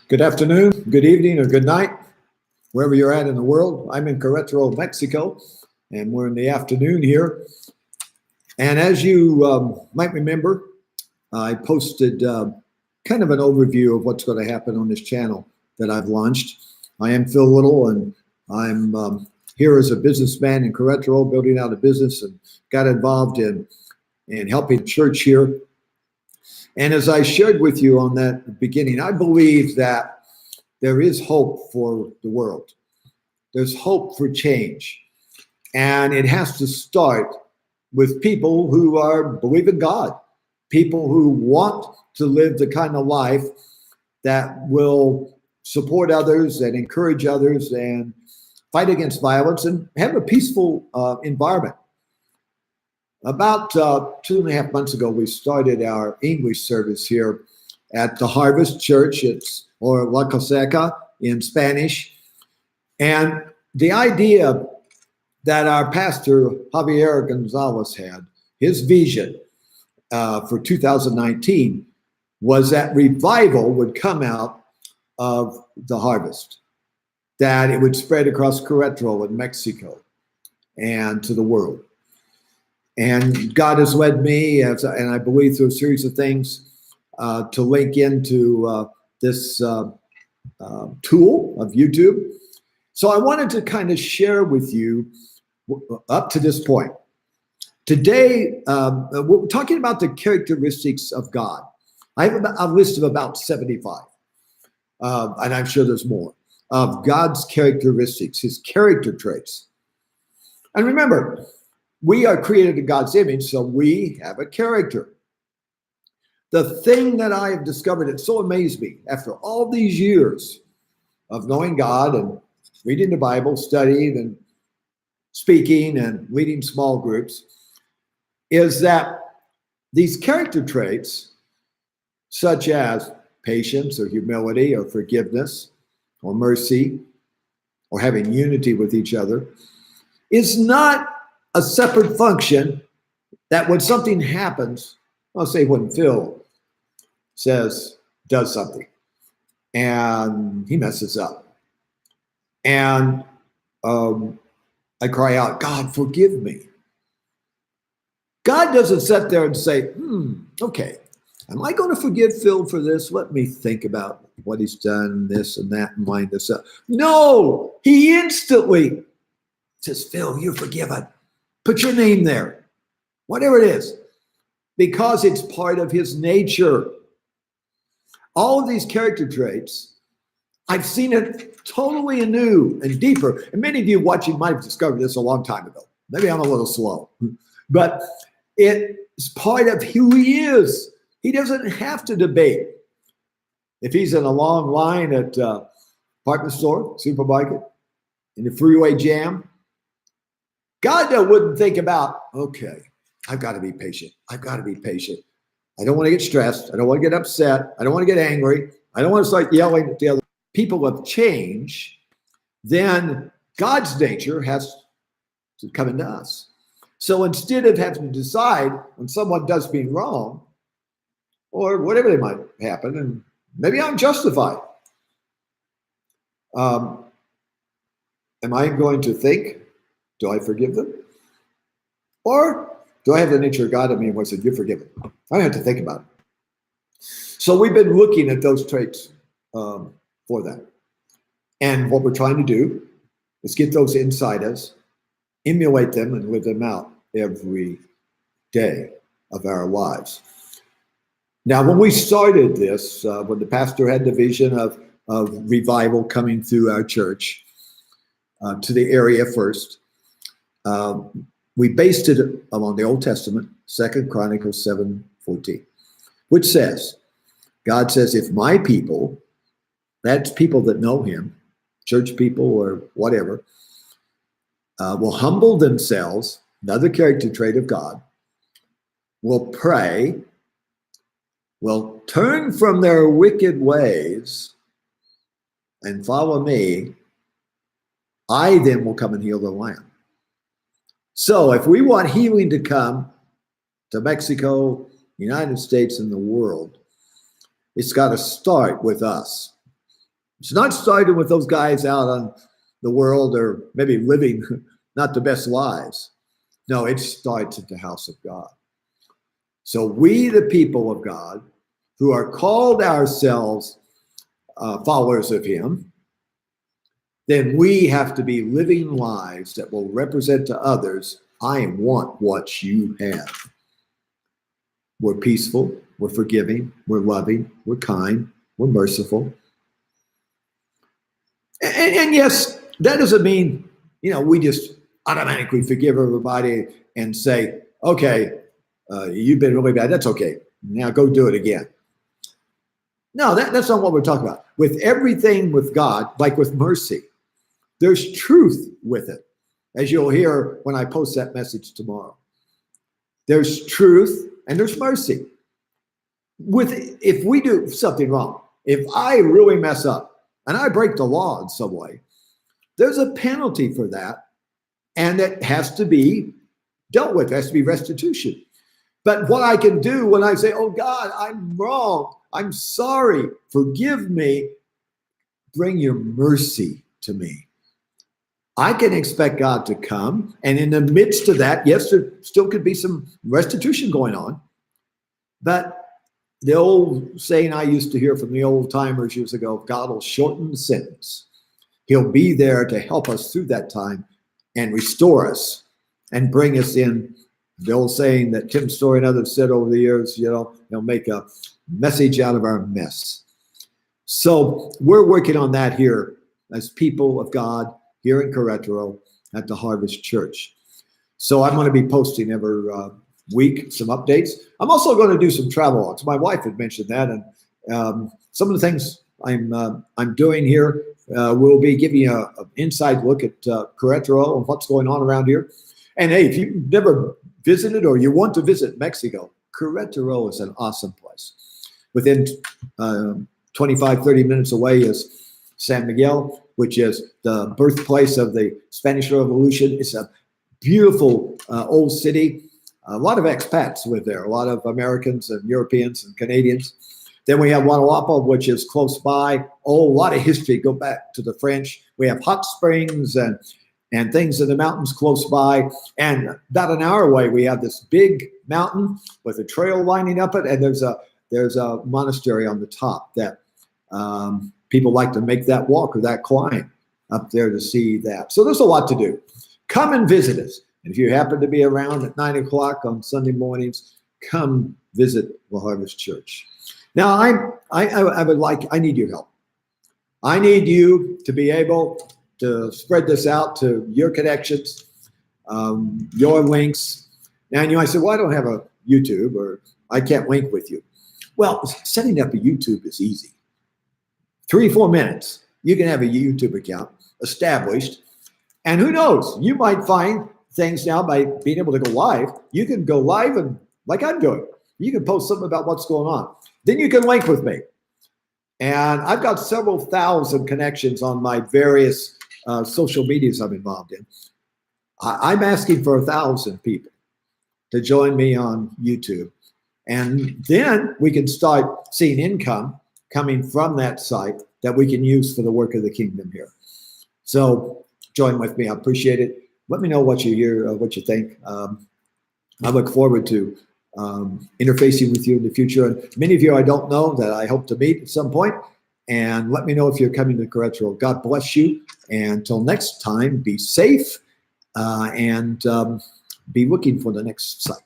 Good afternoon, good evening, or good night, wherever you're at in the world. I'm in Querétaro, Mexico, and we're in the afternoon here. And as you might remember, I posted kind of an overview of what's going to happen on this channel that I've launched. I am Phil Little, and I'm here as a businessman in Querétaro, building out a business, and got involved in helping the church here. And as I shared with you on that beginning, I believe that there is hope for the world. There's hope for change. And it has to start with people who believe in God, people who want to live the kind of life that will support others and encourage others and fight against violence and have a peaceful environment. About 2.5 months ago, we started our English service here at the Harvest Church, or La Coseca in Spanish. And the idea that our pastor, Javier Gonzalez, had, his vision for 2019, was that revival would come out of the harvest, that it would spread across Querétaro and Mexico and to the world. And God has led me, and I believe through a series of things, to link into this tool of YouTube. So I wanted to kind of share with you up to this point. Today, we're talking about the characteristics of God. I have a list of about 75, and I'm sure there's more, of God's characteristics, his character traits. And remember, we are created in God's image, so we have a character. The thing that I have discovered that so amazed me after all these years of knowing God and reading the Bible, studying and speaking and leading small groups, is that these character traits, such as patience or humility or forgiveness or mercy or having unity with each other, is not a separate function that when something happens, I'll say when Phil does something and he messes up and I cry out, God, forgive me. God doesn't sit there and say, okay, am I going to forgive Phil for this? Let me think about what he's done, this and that, and line this up. No, he instantly says, Phil, you're forgiven. Put your name there, whatever it is, because it's part of his nature. All of these character traits, I've seen it totally anew and deeper. And many of you watching might have discovered this a long time ago. Maybe I'm a little slow, but it's part of who he is. He doesn't have to debate. If he's in a long line at a department store, supermarket, in the freeway jam, God wouldn't think about, okay, I've got to be patient. I've got to be patient. I don't want to get stressed. I don't want to get upset. I don't want to get angry. I don't want to start yelling at the other people of change. Then God's nature has to come into us. So instead of having to decide when someone does me wrong or whatever they might happen, and maybe I'm justified, am I going to think, do I forgive them? Or do I have the nature of God in me and said, you're forgiven? I have to think about it. So we've been looking at those traits for that. And what we're trying to do is get those inside us, emulate them, and live them out every day of our lives. Now, when we started this, when the pastor had the vision of revival coming through our church to the area first, we based it on the Old Testament, 2 Chronicles 7:14, which says, God says, if my people, that's people that know him, church people or whatever, will humble themselves, another character trait of God, will pray, will turn from their wicked ways and follow me, I then will come and heal the land. So if we want healing to come to Mexico, United States, and the world, it's got to start with us. It's not starting with those guys out on the world or maybe living not the best lives. No, it starts at the house of God. So we, the people of God, who are called ourselves followers of him, then we have to be living lives that will represent to others, I want what you have. We're peaceful, we're forgiving, we're loving, we're kind, we're merciful. And yes, that doesn't mean, we just automatically forgive everybody and say, okay, you've been really bad. That's okay. Now go do it again. No, that's not what we're talking about. With everything with God, like with mercy, there's truth with it, as you'll hear when I post that message tomorrow. There's truth and there's mercy. If we do something wrong, if I really mess up and I break the law in some way, there's a penalty for that, and it has to be dealt with. There has to be restitution. But what I can do when I say, oh God, I'm wrong, I'm sorry, forgive me, bring your mercy to me. I can expect God to come, and in the midst of that, yes, there still could be some restitution going on. But the old saying I used to hear from the old timers years ago, God will shorten the sentence. He'll be there to help us through that time and restore us and bring us in. The old saying that Tim Story and others said over the years, he'll make a message out of our mess. So we're working on that here as people of God here in Querétaro at the Harvest Church. So I'm going to be posting every week some updates. I'm also going to do some travel logs. My wife had mentioned that, and some of the things I'm doing here will be giving you an inside look at Querétaro and what's going on around here. And hey, if you've never visited or you want to visit Mexico, Querétaro is an awesome place. Within 25, 30 minutes away is San Miguel, which is the birthplace of the Spanish Revolution. It's a beautiful old city. A lot of expats live there, a lot of Americans and Europeans and Canadians. Then we have Guanajuato, which is close by. Oh, a lot of history, go back to the French. We have hot springs and things in the mountains close by. And about an hour away, we have this big mountain with a trail lining up it, and there's a monastery on the top that people like to make that walk or that climb up there to see that. So there's a lot to do. Come and visit us. And if you happen to be around at 9 o'clock on Sunday mornings, come visit the Harvest Church. Now, I need your help. I need you to be able to spread this out to your connections, your links. And you might say, well, I don't have a YouTube, or I can't link with you. Well, setting up a YouTube is easy. 3 or 4 minutes, you can have a YouTube account established. And who knows, you might find things now by being able to go live. You can go live and like I'm doing, you can post something about what's going on. Then you can link with me. And I've got several thousand connections on my various social medias I'm involved in. I'm asking for 1,000 people to join me on YouTube. And then we can start seeing income coming from that site that we can use for the work of the kingdom here. So join with me. I appreciate it. Let me know what you hear, what you think. I look forward to interfacing with you in the future. And many of you I don't know that I hope to meet at some point. And let me know if you're coming to Querétaro. God bless you. And until next time, be safe and be looking for the next site.